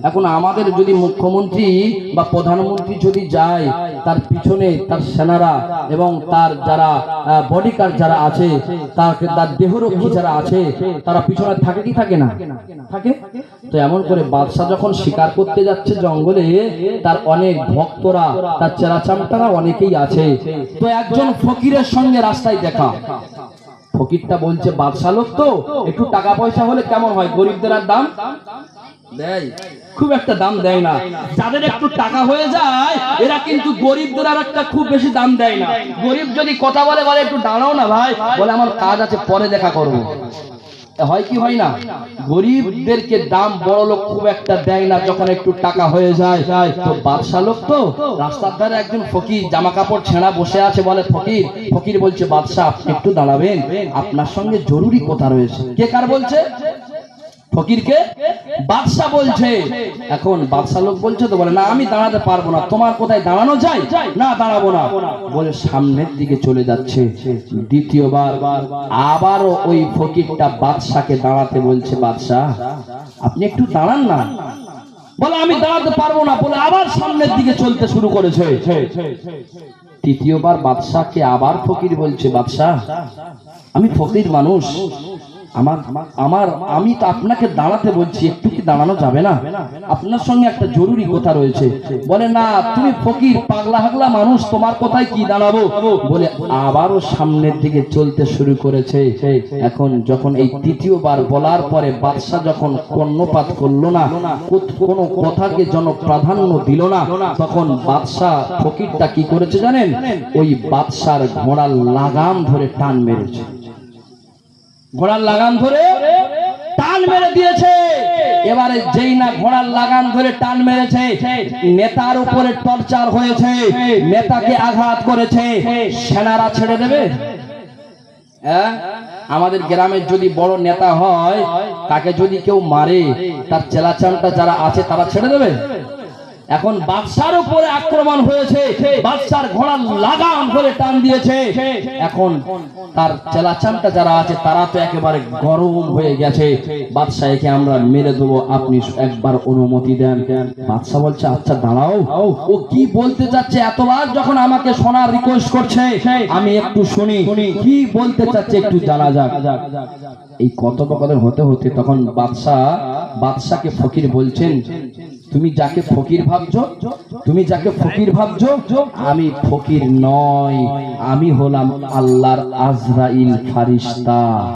এখন আমাদের যদি মুখ্যমন্ত্রী বা প্রধানমন্ত্রী যদি যায়, তার পিছনে তার সেনারা এবং তার যারা বডিগার্ড যারা আছে, তার দেহরক্ষী যারা আছে, তারা পিছনে থাকে কি থাকে না? থাকে। তো এমন করে বাদশাহ যখন শিকার করতে যাচ্ছে জঙ্গলে, তার অনেক ভক্তরা, তার চেলাচামটারা অনেকেই আছে। তো একজন ফকিরের সঙ্গে রাস্তায় দেখা। ফকিরটা বলছে, বাদশাহ লোক তো, একটু টাকা পয়সা হলে কেমন হয়? গরিবদের আর দাম দেয়? খুব একটা দাম দেয় না। যাদের একটু টাকা হয়ে যায়, এরা কিন্তু গরিবদের আর একটা খুব বেশি দাম দেয় না। গরিব যদি কথা বলে, বলে একটু দাঁড়াও না ভাই, বলে আমার কাজ আছে, পরে দেখা করবো। হয় কি হয় না? গরিবদেরকে দাম বড় লোক খুব একটা দেয় না যখন একটু টাকা হয়ে যায়। তো বাদশাহ লোক তো, রাস্তার ধারে একজন ফকির জামা কাপড় ছেঁড়া বসে আছে, বলে ফকির। ফকির বলছে, বাদশাহ আপনি একটু দাঁড়াবেন, আপনার সঙ্গে জরুরি কথা রয়েছে। কে কার বলছে? ফকিরকে বাদশাহ বলছে। এখন বাদশাহ লোক বলছে তো, বলে না আমি দাঁড়াতে পারবো না। তোমার কোথায় দাঁড়ানো যায়? না দাঁড়াবো না। বলে সামনের দিকে চলে যাচ্ছে। দ্বিতীয়বার আবারও ওই ফকিরটা বাদশাকে দাঁড়াতে বলছে, বাদশাহ আপনি একটু দাঁড়ান না। বলে আমি দাঁড়াতে পারবো না, বলে আবার সামনের দিকে চলতে শুরু করেছে। তৃতীয়বার বাদশাকে আবার ফকির বলছে, বাদশাহ আমি ফকির মানুষ, আমি তো আপনাকে দাঁড়াতে বলছি, একটু কি দাঁড়ানো যাবে না? আপনার সঙ্গে একটা জরুরি কথা রয়েছে। বলে না, তুমি ফকির, পাগলা হাগলা মানুষ, তোমার কোথায় কি দাঁড়াবো? বলে আবারও সামনের দিকে চলতে শুরু করেছে। এখন যখন এই তৃতীয়বার বলার পরে বাদশাহ যখন কর্ণপাত করলো না, কোনো কথাকে জন প্রাধান্য দিল না, তখন বাদশাহ ফকিরটা কি করেছে জানেন? ওই বাদশার ঘোড়ার লাগাম ধরে টান মেরেছে। ঘোড়ার লাগাম ধরে টান মেরে দিয়েছে। এবারে যেই না ঘোড়ার লাগাম ধরে টান মেরেছে, নেতার উপরে টর্চার হয়েছে, নেতাকে আঘাত করেছে, সেনারা ছেড়ে দেবে? আমাদের গ্রামের যদি বড় নেতা হয়, তাকে যদি কেউ মারে, তার চেলাচামটা যারা আছে তারা ছেড়ে দেবে? এখন বাদশার উপরে আক্রমণ হয়েছে, বাদশার ঘোড়ার লাগাম ধরে টান দিয়েছে। এখন তার চেলাচামটা যারা আছে তারা তো একেবারে গরম হয়ে গেছে। বাদশাহ একে আমরা মেরে দেবো, আপনি একবার অনুমতি দেন। বাদশাহ বলছে, আচ্ছা দাঁড়াও, ও কি বলতে চাচ্ছে? এতবার যখন আমাকে শোনার রিকোয়েস্ট করছে, আমি একটু শুনি কি বলতে চাচ্ছে, একটু জানা যাক। এই কথোপকথন হতে হতে তখন বাদশাকে ফকির বলছেন, তুমি যাকে ফকির ভাবছো, আমি ফকির নয়, আমি হলাম আল্লাহর আজরাইল ফারিস্তা।